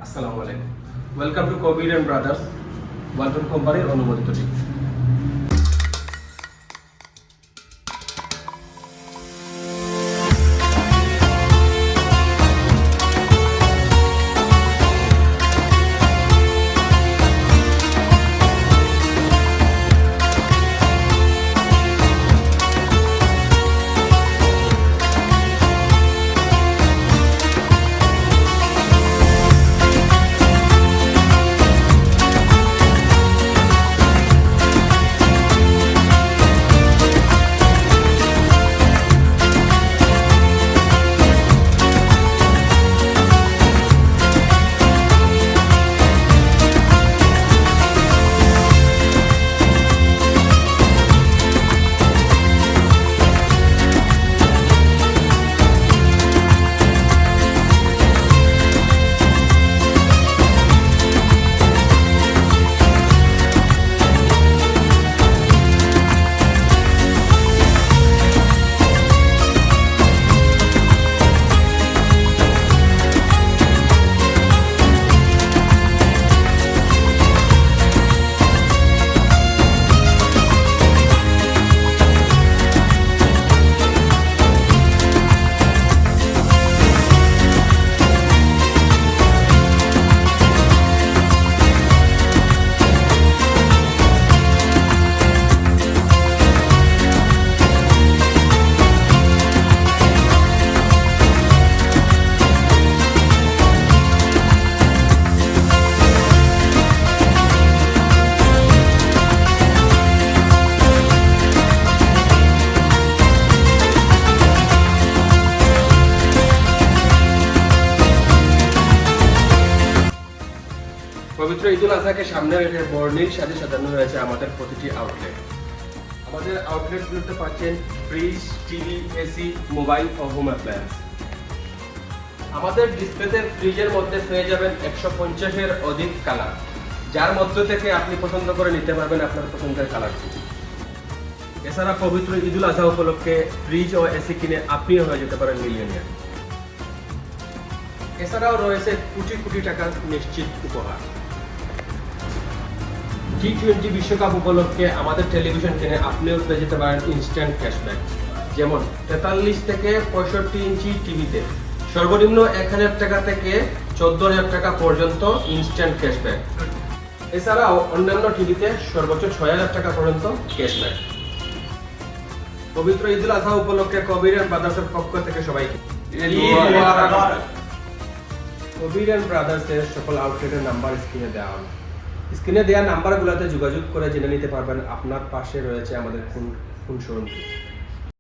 আসসালামু আলাইকুম। Welcome to Kabir and brothers, Walton কোম্পানির অনুমোদিত টিভি। পবিত্র ঈদুল আজহাকে সামনে রেখে বর্ণিল সাজে সাজানো হয়েছে আমাদের প্রতিটি আউটলেট। আমাদের আউটলেটগুলোতে পাচ্ছেন ফ্রিজ, টিভি, এসি, মোবাইল ও হোম অ্যাপ্লায়েন্স। আমাদের ডিসপ্লেতে ফ্রিজের মধ্যে পেয়ে যাবেন 150-এর অধিক কালার, যার মধ্য থেকে আপনি পছন্দ করে নিতে পারবেন আপনার পছন্দের কালারটি। এছাড়া পবিত্র ঈদুল আজহা উপলক্ষে ফ্রিজ ও এসি কিনে আপনিও হয়ে যেতে পারেন মিলিয়নিয়ার। এছাড়াও রয়েছে কোটি কোটি টাকার নিশ্চিত উপহার। টি20 বিশ্বকাপ উপলক্ষে আমাদের টেলিভিশন কিনে আপনিও পেয়ে যেতে পারেন ইনস্ট্যান্ট ক্যাশব্যাক। যেমন 43 থেকে 65 ইঞ্চি টিভিতে সর্বনিম্ন 1000 টাকা থেকে 14000 টাকা পর্যন্ত ইনস্ট্যান্ট ক্যাশব্যাক। এছাড়াও অন্যান্য টিভিতে সর্বোচ্চ 6000 টাকা পর্যন্ত ক্যাশব্যাক। পবিত্র ঈদুল আজহা উপলক্ষে কবির এন্ড ব্রাদার্সের পক্ষ থেকে সবাইকে কবির এন্ড ব্রাদার্সের সকল আউটলেটের নাম্বার স্ক্রিনে দেওয়া হলো। স্ক্রিনে দেওয়া নাম্বারগুলোতে যোগাযোগ করে জেনে নিতে পারবেন আপনার পাশে রয়েছে আমাদের কোন শোরুমটি।